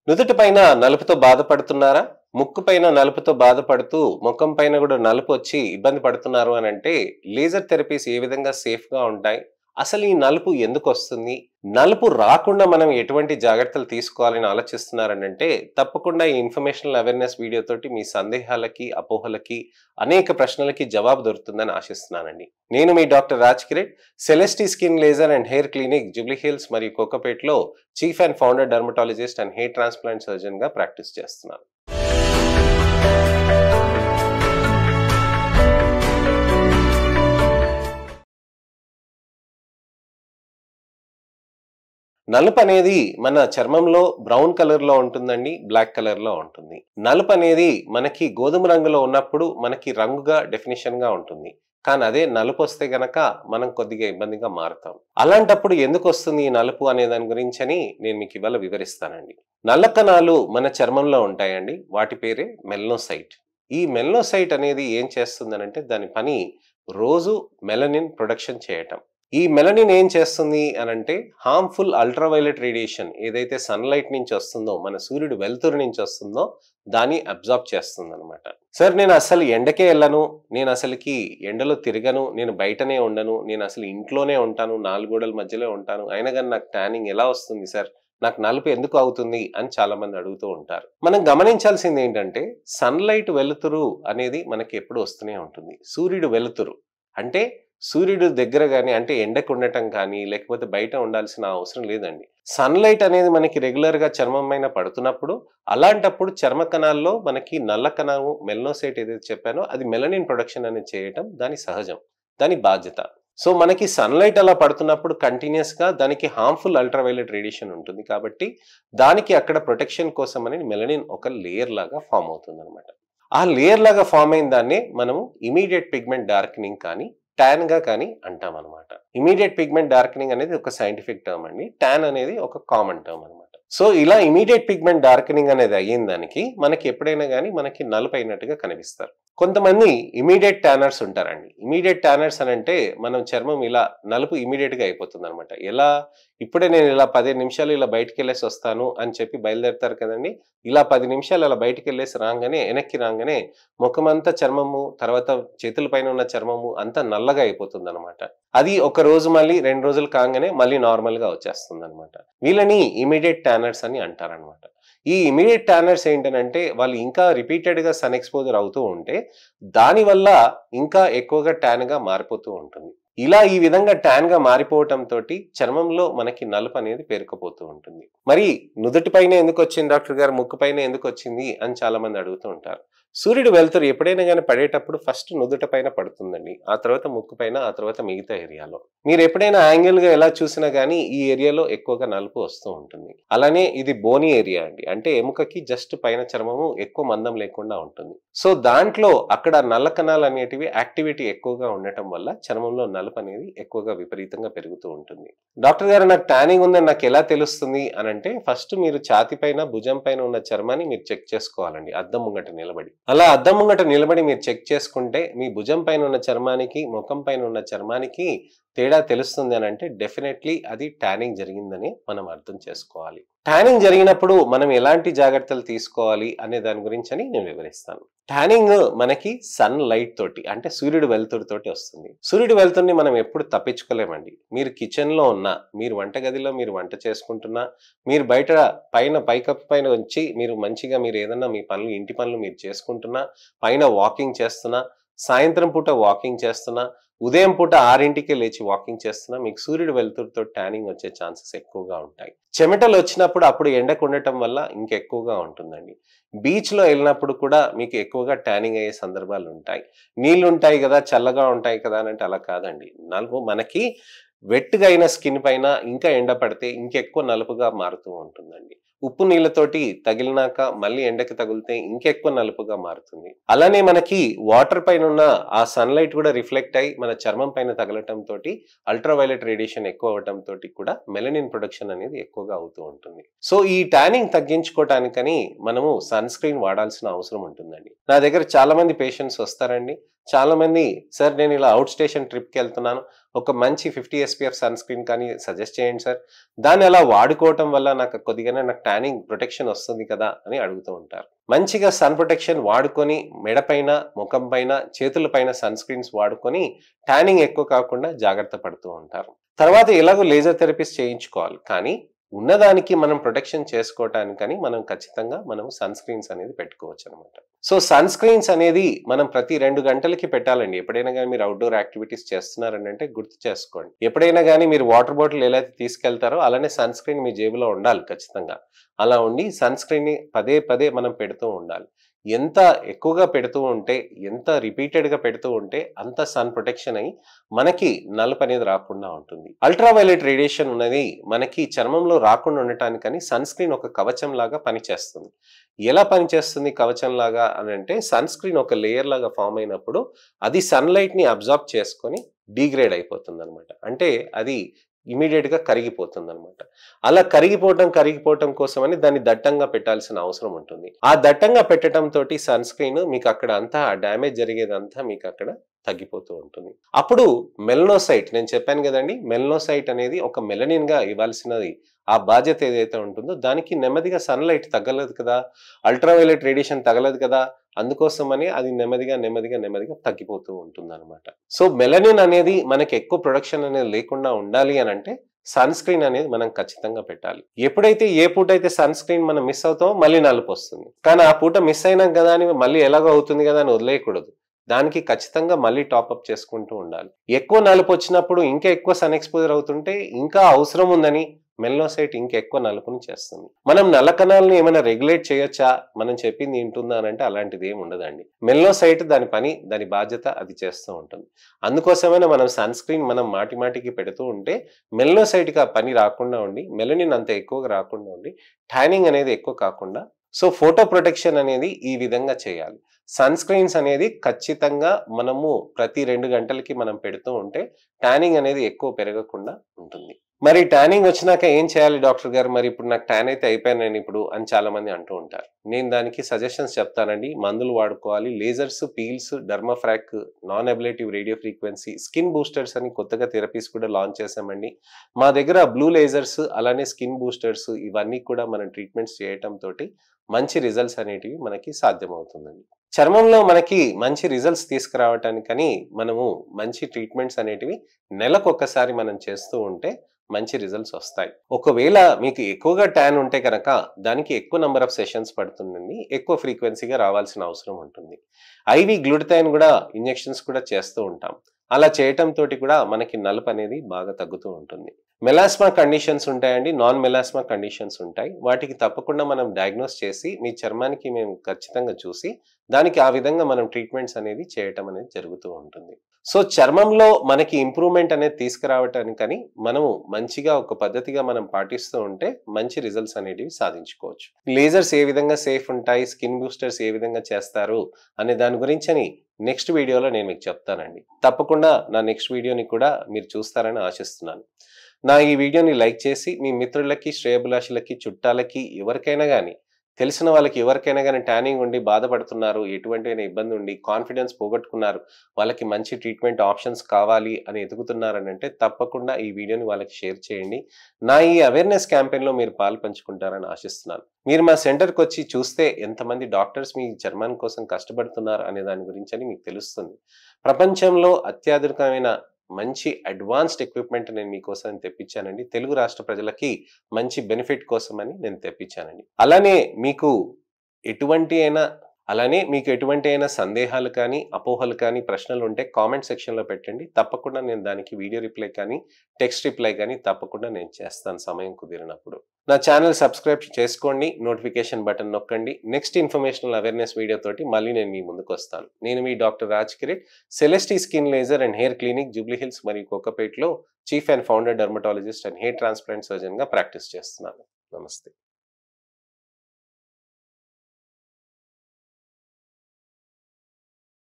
నుదుటి పైన నలుపుతో బాధపడుతున్నారా? ముక్కు పైన నలుపుతో బాధపడుతూ, ముఖం పైన కూడా నలుపు వచ్చి ఇబ్బంది పడుతున్నారు అనంటే, లేజర్ థెరపీస్ ఏ విధంగా సేఫ్‌గా ఉంటాయి? అసలు ఈ నలుపు ఎందుకొస్తుంది? నలుపు రాకుండా మనం ఎటువంటి జాగ్రత్తలు తీసుకోవాలని ఆలోచిస్తున్నారనంటే, తప్పకుండా ఈ ఇన్ఫర్మేషనల్ అవేర్‌నెస్ వీడియో తోటి మీ సందేహాలకి, అపోహలకి, అనేక ప్రశ్నలకి జవాబు దొరుకుతుందని ఆశిస్తున్నానండి. నేను మీ doctor Raj Kireet, Celesti skin laser and hair clinic Jubilee Hills మరియు కోకాపేట్‌లో chief and founder dermatologist and hair transplant సర్జన్‌గా ప్రాక్టీస్ చేస్తున్నాను. నలుపు అనేది మన చర్మంలో బ్రౌన్ కలర్ లో ఉంటుందండి, బ్లాక్ కలర్ లో ఉంటుంది. నలుపు అనేది మనకి గోధుమ రంగులో ఉన్నప్పుడు మనకి రంగుగా డెఫినిషన్ గా ఉంటుంది. కానీ అదే నలుపు వస్తే గనక మనం కొద్దిగా ఇబ్బందిగా మారుతాం. అలాంటప్పుడు ఎందుకు వస్తుంది ఈ నలుపు అనే దాని గురించని నేను మీకు ఇవాళ వివరిస్తానండి. నల్ల కణాలు మన చర్మంలో ఉంటాయండి. వాటి పేరే మెలనోసైట్. ఈ మెలనోసైట్ అనేది ఏం చేస్తుందనంటే దాని పని రోజు మెలనిన్ ప్రొడక్షన్ చేయటం. ఈ మెలనిన్ ఏం చేస్తుంది అనంటే హార్మ్ఫుల్ అల్ట్రావైలెట్ రేడియేషన్ ఏదైతే సన్లైట్ నుంచి వస్తుందో, మన సూర్యుడు వెలుతురు నుంచి వస్తుందో దాన్ని అబ్జార్బ్ చేస్తుంది అనమాట. సార్ నేను అసలు ఎండకే వెళ్ళను, నేను అసలుకి ఎండలో తిరగను, నేను బయటనే ఉండను, నేను అసలు ఇంట్లోనే ఉంటాను, నాలుగు గోడల మధ్యలో ఉంటాను, అయినా కానీ నాకు ట్యానింగ్ ఎలా వస్తుంది సార్, నాకు నలుపు ఎందుకు అవుతుంది అని చాలా మంది అడుగుతూ ఉంటారు. మనం గమనించాల్సింది ఏంటంటే సన్లైట్ వెలుతురు అనేది మనకి ఎప్పుడు వస్తూనే ఉంటుంది. సూర్యుడు వెలుతురు అంటే సూర్యుడు దగ్గర గాని అంటే ఎండకు ఉండటం కానీ లేకపోతే బయట ఉండాల్సిన అవసరం లేదండి. సన్లైట్ అనేది మనకి రెగ్యులర్ గా చర్మం పైన పడుతున్నప్పుడు అలాంటప్పుడు చర్మ కణాల్లో మనకి నల్ల కణము మెలనోసైట్ ఏదైతే చెప్పానో అది మెలనిన్ ప్రొడక్షన్ అనేది చేయటం దాని సహజం, దాని బాధ్యత. సో మనకి సన్లైట్ అలా పడుతున్నప్పుడు కంటిన్యూస్ గా దానికి హార్మ్ఫుల్ అల్ట్రావైలెట్ రేడియేషన్ ఉంటుంది కాబట్టి దానికి అక్కడ ప్రొటెక్షన్ కోసం అనేది మెలనిన్ ఒక లేయర్ లాగా ఫామ్ అవుతుంది అనమాట. ఆ లేయర్ లాగా ఫామ్ అయిన దాన్ని మనము ఇమీడియట్ పిగ్మెంట్ డార్కెనింగ్ కానీ ట్యాన్ గా కానీ అంటాం అనమాట. ఇమీడియట్ పిగ్మెంట్ డార్కెనింగ్ అనేది ఒక సైంటిఫిక్ టర్మ్ అండి. ట్యాన్ అనేది ఒక కామన్ టర్మ్ అనమాట. సో ఇలా ఇమీడియట్ పిగ్మెంట్ డార్కెనింగ్ అనేది అయిన దానికి మనకి ఎప్పుడైనా కానీ మనకి నలుపు అయినట్టుగా కనిపిస్తారు. కొంతమంది ఇమీడియట్ ట్యానర్స్ ఉంటారండి. ఇమీడియట్ ట్యానర్స్ అని అంటే మనం చర్మం ఇలా నలుపు ఇమీడియట్ గా అయిపోతుంది అనమాట. ఎలా ఇప్పుడే నేను ఇలా 15 నిమిషాలు ఇలా బయటికి వెళ్ళేసి వస్తాను అని చెప్పి బయలుదేరుతారు కదండి. ఇలా 10 నిమిషాలు అలా బయటికి వెళ్ళేసి రాగానే వెనక్కి రాగానే ముఖమంతా చర్మము, తర్వాత చేతుల పైన ఉన్న చర్మము అంతా నల్లగా అయిపోతుంది అనమాట. అది ఒక రోజు మళ్ళీ 2 రోజులు కాగానే మళ్ళీ నార్మల్ గా వచ్చేస్తుంది అనమాట. వీళ్ళని ఇమీడియట్ ట్యానర్స్ అని అంటారనమాట. ఈ ఇమీడియట్ ట్యానర్స్ ఏంటంటే వాళ్ళు ఇంకా రిపీటెడ్ గా సన్ ఎక్స్పోజర్ అవుతూ ఉంటే దానివల్ల ఇంకా ఎక్కువగా ట్యాన్ గా మారిపోతూ ఉంటుంది. ఇలా ఈ విధంగా ట్యాన్ గా మారిపోవటం తోటి చర్మంలో మనకి నలుపు అనేది పేరుకుపోతూ ఉంటుంది. మరి నుదుటి పైన ఎందుకు వచ్చింది డాక్టర్ గారు, ముక్కు పైన ఎందుకు వచ్చింది అని చాలా మంది అడుగుతూ ఉంటారు. సూర్యుడు వెలుతురు ఎప్పుడైనా కానీ పడేటప్పుడు ఫస్ట్ నుదుట పైన పడుతుందండి, ఆ తర్వాత ముక్కు పైన, ఆ తర్వాత మిగతా ఏరియాలో. మీరు ఎప్పుడైనా యాంగిల్ గా ఎలా చూసినా గానీ ఈ ఏరియాలో ఎక్కువగా నలుపు వస్తూ ఉంటుంది. అలానే ఇది బోనీ ఏరియా అండి, అంటే ఎముకకి జస్ట్ పైన చర్మము ఎక్కువ మందం లేకుండా ఉంటుంది. సో దాంట్లో అక్కడ నల్ల కణాలు అనేటివి యాక్టివిటీ ఎక్కువగా ఉండటం వల్ల చర్మంలో నలుపు అనేది ఎక్కువగా విపరీతంగా పెరుగుతూ ఉంటుంది. డాక్టర్ గారు నాకు ట్యానింగ్ ఉందని నాకు ఎలా తెలుస్తుంది అని అంటే ఫస్ట్ మీరు ఛాతి పైన, భుజం పైన ఉన్న చర్మాన్ని మీరు చెక్ చేసుకోవాలండి అద్దం ముంగట నిలబడి. అలా అద్దం ముంగట నిలబడి మీరు చెక్ చేసుకుంటే మీ భుజం పైన ఉన్న చర్మానికి, ముఖం పైన ఉన్న చర్మానికి తేడా తెలుస్తుంది అని అంటే డెఫినెట్లీ అది ట్యానింగ్ జరిగిందని మనం అర్థం చేసుకోవాలి. ట్యానింగ్ జరిగినప్పుడు మనం ఎలాంటి జాగ్రత్తలు తీసుకోవాలి అనే దాని గురించి అని నేను వివరిస్తాను. ట్యానింగ్ మనకి సన్ లైట్ తోటి అంటే సూర్యుడు వెలుతురు తోటి వస్తుంది. సూర్యుడు వెలుతురుని మనం ఎప్పుడు తప్పించుకోలేమండి. మీరు కిచెన్ లో ఉన్నా, మీరు వంటగదిలో మీరు వంట చేసుకుంటున్నా, మీరు బయట పైన పైకప్పు పైన వచ్చి మీరు మంచిగా మీరు ఏదన్నా మీ పనులు, ఇంటి పనులు మీరు చేసుకుంటున్నా, పైన వాకింగ్ చేస్తున్నా, సాయంత్రం పూట వాకింగ్ చేస్తున్నా, ఉదయం పూట 6ంటికే లేచి వాకింగ్ చేస్తున్నా మీకు సూర్యుడు వెలుతురుతో ట్యానింగ్ వచ్చే ఛాన్సెస్ ఎక్కువగా ఉంటాయి. చెమటలు వచ్చినప్పుడు అప్పుడు ఎండకు ఉండటం వల్ల ఇంకెక్కువగా ఉంటుందండి. బీచ్ లో వెళ్ళినప్పుడు కూడా మీకు ఎక్కువగా ట్యానింగ్ అయ్యే సందర్భాలు ఉంటాయి. నీళ్లు ఉంటాయి కదా, చల్లగా ఉంటాయి కదా అని అంటే అలా కాదండి. నలుపు మనకి వెట్గా అయిన స్కిన్ పైన ఇంకా ఎండ పడితే ఇంకెక్కువ నలుపుగా మారుతూ ఉంటుందండి. ఉప్పు నీళ్ళతోటి తగిలినాక మళ్ళీ ఎండకి తగిలితే ఇంకెక్కువ నలుపుగా మారుతుంది. అలానే మనకి వాటర్ పైన ఉన్న ఆ సన్లైట్ కూడా రిఫ్లెక్ట్ అయి మన చర్మం పైన తగలటం తోటి అల్ట్రావైలెట్ రేడియేషన్ ఎక్కువ అవటం తోటి కూడా మెలనిన్ ప్రొడక్షన్ అనేది ఎక్కువగా అవుతూ ఉంటుంది. సో ఈ ట్యానింగ్ తగ్గించుకోవటానికని మనము సన్ స్క్రీన్ వాడాల్సిన అవసరం ఉంటుందండి. నా దగ్గర చాలా మంది పేషెంట్స్ వస్తారండి. చాలా మంది సార్ నేను ఇలా అవుట్ స్టేషన్ ట్రిప్కి వెళ్తున్నాను, ఒక మంచి 50 SPF సన్ స్క్రీన్ కానీ సజెస్ట్ చేయండి సార్, దాన్ని అలా వాడుకోవటం వల్ల నాకు కొద్దిగానే నాకు ట్యానింగ్ ప్రొటెక్షన్ వస్తుంది కదా అని అడుగుతూ ఉంటారు. మంచిగా సన్ ప్రొటెక్షన్ వాడుకొని మెడపైన, ముఖం పైన, చేతుల పైన సన్ స్క్రీన్స్ వాడుకొని ట్యానింగ్ ఎక్కువ కాకుండా జాగ్రత్త పడుతూ ఉంటారు. తర్వాత ఎలాగో లేజర్ థెరపీస్ చేయించుకోవాలి. కానీ ఉన్నదానికి మనం ప్రొటెక్షన్ చేసుకోవటానికని మనం ఖచ్చితంగా మనం సన్ స్క్రీన్స్ అనేది పెట్టుకోవచ్చు అనమాట. సో సన్ స్క్రీన్స్ అనేది మనం ప్రతి 2 గంటలకి పెట్టాలండి. ఎప్పుడైనా కానీ మీరు అవుట్డోర్ యాక్టివిటీస్ చేస్తున్నారని అంటే గుర్తు చేసుకోండి. ఎప్పుడైనా కానీ మీరు వాటర్ బాటిల్ ఎలా అయితే తీసుకెళ్తారో అలానే సన్ స్క్రీన్ మీ జేబులో ఉండాలి ఖచ్చితంగా. అలా ఉండి సన్ స్క్రీన్ని పదే పదే మనం పెడుతూ ఉండాలి. ఎంత ఎక్కువగా పెడుతూ ఉంటే, ఎంత రిపీటెడ్‌గా పెడుతూ ఉంటే అంత సన్ ప్రొటెక్షన్ అయ్యి మనకి నలుపు అనేది రాకుండా ఉంటుంది. అల్ట్రా వయలెట్ రేడియేషన్ ఉన్నది మనకి చర్మంలో రాకుండా ఉండటానికని సన్ స్క్రీన్ ఒక కవచం లాగా పనిచేస్తుంది. ఎలా పనిచేస్తుంది కవచం లాగా అనంటే సన్ స్క్రీన్ ఒక లేయర్ లాగా ఫార్మ్ అయినప్పుడు అది సన్‌లైట్‌ని అబ్జార్బ్ చేసుకొని డీగ్రేడ్ అయిపోతుందన్నమాట. అంటే అది ఇమ్మీడియేట్‌గా కరిగిపోతుందన్నమాట. అలా కరిగిపోవటం కోసమని దాన్ని దట్టంగా పెట్టాల్సిన అవసరం ఉంటుంది. ఆ దట్టంగా పెట్టటం తోటి సన్ స్క్రీన్ మీకు అక్కడ అంతా డ్యామేజ్ జరిగేదంతా మీకు అక్కడ తగ్గిపోతూ ఉంటుంది. అప్పుడు మెలనోసైట్ నేను చెప్పాను కదండీ! మెలనోసైట్ అనేది ఒక మెలనిన్‌గా ఇవ్వాల్సినది ఆ బాధ్యత ఏదైతే ఉంటుందో దానికి నెమ్మదిగా సన్‌లైట్ తగలదు కదా! అల్ట్రావైలెట్ రేడియేషన్ తగలదు కదా! అందుకోసమని అది నెమ్మదిగా తగ్గిపోతూ ఉంటుందన్నమాట. సో మెలనిన్ అనేది మనకి ఎక్కువ ప్రొడక్షన్ అనేది లేకుండా ఉండాలి అనంటే సన్ స్క్రీన్ అనేది మనం ఖచ్చితంగా పెట్టాలి. ఎప్పుడైతే ఏ పూటైతే సన్ స్క్రీన్ మనం మిస్ అవుతామో మళ్ళీ నలుపొస్తుంది. కానీ ఆ పూట మిస్ అయినాం కదా అని మళ్ళీ ఎలాగో అవుతుంది కదా అని వదిలేయకూడదు. దానికి ఖచ్చితంగా మళ్ళీ టాపప్ చేసుకుంటూ ఉండాలి. ఎక్కువ నలుపొచ్చినప్పుడు ఇంకా ఎక్కువ సన్ ఎక్స్‌పోజర్ అవుతుంటే ఇంకా అవసరం ఉందని మెలనోసైట్ ఇంకా ఎక్కువ నలుపుని చేస్తుంది. మనం నల్ల కణాలను ఏమైనా రెగ్యులేట్ చేయొచ్చా? మనం చెప్పింది వింటుందా అనంటే అలాంటిది ఏమి ఉండదండి. మెలనోసైట్ దాని పని, దాని బాధ్యత అది చేస్తూ ఉంటుంది. అందుకోసమైనా మనం సన్ స్క్రీన్ మనం మాటికి పెడుతూ ఉంటే మెలనోసైట్‌కి ఆ పని రాకుండా ఉండి, మెలనిన్ అంత ఎక్కువగా రాకుండా ఉండి, ట్యానింగ్ అనేది ఎక్కువ కాకుండా సో ఫోటో ప్రొటెక్షన్ అనేది ఈ విధంగా చేయాలి. సన్ స్క్రీన్స్ అనేది ఖచ్చితంగా మనము ప్రతి 2 గంటలకి మనం పెడుతూ ఉంటే ట్యానింగ్ అనేది ఎక్కువ పెరగకుండా ఉంటుంది. మరి ట్యానింగ్ వచ్చినాక ఏం చేయాలి డాక్టర్ గారు? మరి ఇప్పుడు నాకు ట్యాన్ అయితే అయిపోయాను నేనిప్పుడు అని చాలామంది అంటూ ఉంటారు. నేను దానికి సజెషన్స్ చెప్తానండి. మందులు వాడుకోవాలి. Lasers, peels, Dermafrac, non ablative radio frequency, skin boosters అని కొత్తగా థెరపీస్ కూడా లాంచ్ చేశామండి. మా దగ్గర బ్లూ లేజర్స్ అలానే స్కిన్ బూస్టర్స్ ఇవన్నీ కూడా మనం ట్రీట్మెంట్స్ చేయటం తోటి మంచి రిజల్ట్స్ అనేటివి మనకి సాధ్యమవుతుందండి. చర్మంలో మనకి మంచి రిజల్ట్స్ తీసుకురావటానికని మనము మంచి ట్రీట్మెంట్స్ అనేటివి నెలకొకసారి మనం చేస్తూ ఉంటే మంచి రిజల్ట్స్ వస్తాయి. ఒకవేళ మీకు ఎక్కువగా ట్యాన్ ఉంటే కనుక దానికి ఎక్కువ నంబర్ ఆఫ్ సెషన్స్ పడుతుందండి. ఎక్కువ ఫ్రీక్వెన్సీగా రావాల్సిన అవసరం ఉంటుంది. ఐవీ గ్లూటథైన్ కూడా ఇంజెక్షన్స్ కూడా చేస్తూ ఉంటాం. అలా చేయటం తోటి కూడా మనకి నలుపు అనేది బాగా తగ్గుతూ ఉంటుంది. మెలాస్మా కండిషన్స్ ఉంటాయండి. నాన్ మెలాస్మా కండిషన్స్ ఉంటాయి. వాటికి తప్పకుండా మనం డయాగ్నోస్ చేసి మీ చర్మానికి మేము ఖచ్చితంగా చూసి దానికి ఆ విధంగా మనం ట్రీట్మెంట్స్ అనేది చేయటం అనేది జరుగుతూ ఉంటుంది. సో చర్మంలో మనకి ఇంప్రూవ్‌మెంట్ అనేది తీసుకురావటానికని మనము మంచిగా ఒక పద్ధతిగా మనం పాటిస్తూ ఉంటే మంచి రిజల్ట్స్ అనేటివి సాధించుకోవచ్చు. లేజర్స్ ఏ విధంగా సేఫ్ ఉంటాయి, స్కిన్ బూస్టర్స్ ఏ విధంగా చేస్తారు అనే దాని గురించని నెక్స్ట్ వీడియోలో నేను మీకు చెప్తానండి. తప్పకుండా నా నెక్స్ట్ వీడియోని కూడా మీరు చూస్తారని ఆశిస్తున్నాను. నా ఈ వీడియోని లైక్ చేసి మీ మిత్రులకి, శ్రేయోభిలాషులకి, చుట్టాలకి ఎవరికైనా గాని తెలిసిన వాళ్ళకి ఎవరికైనా గాని ట్యానింగ్ ఉండి బాధపడుతున్నారు, ఎటువంటివైనా ఇబ్బంది ఉండి కాన్ఫిడెన్స్ పోగొట్టుకున్నారు, వాళ్ళకి మంచి ట్రీట్మెంట్ ఆప్షన్స్ కావాలి అని ఎతుకుతున్నారనంటే తప్పకుండా ఈ వీడియోని వాళ్ళకి షేర్ చేయండి. నా ఈ అవేర్‌నెస్ క్యాంపెయిన్‌లో మీరు పాలుపంచుకుంటారని ఆశిస్తున్నాను. మీరు మా సెంటర్‌కొచ్చి చూస్తే ఎంతమంది డాక్టర్స్ మీ చర్మం కోసం కష్టపడుతున్నారు అనే దాని గురించని మీకు తెలుస్తుంది. ప్రపంచంలో అత్యాధునికమైన మంచి అడ్వాన్స్డ్ ఎక్విప్‌మెంట్ నేను మీకోసం తెప్పించానండి. తెలుగు రాష్ట్ర ప్రజలకి మంచి బెనిఫిట్ కోసమని నేను తెప్పించానండి. మీకు ఎటువంటి అయినా సందేహాలు కానీ, అపోహలు కానీ, ప్రశ్నలు ఉంటే కామెంట్ సెక్షన్‌లో పెట్టండి. తప్పకుండా నేను దానికి వీడియో రిప్లై కానీ, టెక్స్ట్ రిప్లై కానీ తప్పకుండా నేను చేస్తాను సమయం కుదిరినప్పుడు. నా ఛానెల్ సబ్స్క్రైబ్ చేసుకోండి. నోటిఫికేషన్ బటన్ నొక్కండి. నెక్స్ట్ ఇన్ఫర్మేషనల్ అవేర్‌నెస్ వీడియో తోటి మళ్ళీ నేను మీ ముందుకొస్తాను. నేను మీ doctor Raj Kireet, Celesti skin laser and hair clinic, Jubilee Hills మరియు కోకాపేట్‌లో chief and founder dermatologist and hair transplant సర్జన్‌గా ప్రాక్టీస్ చేస్తున్నాను. నమస్తే.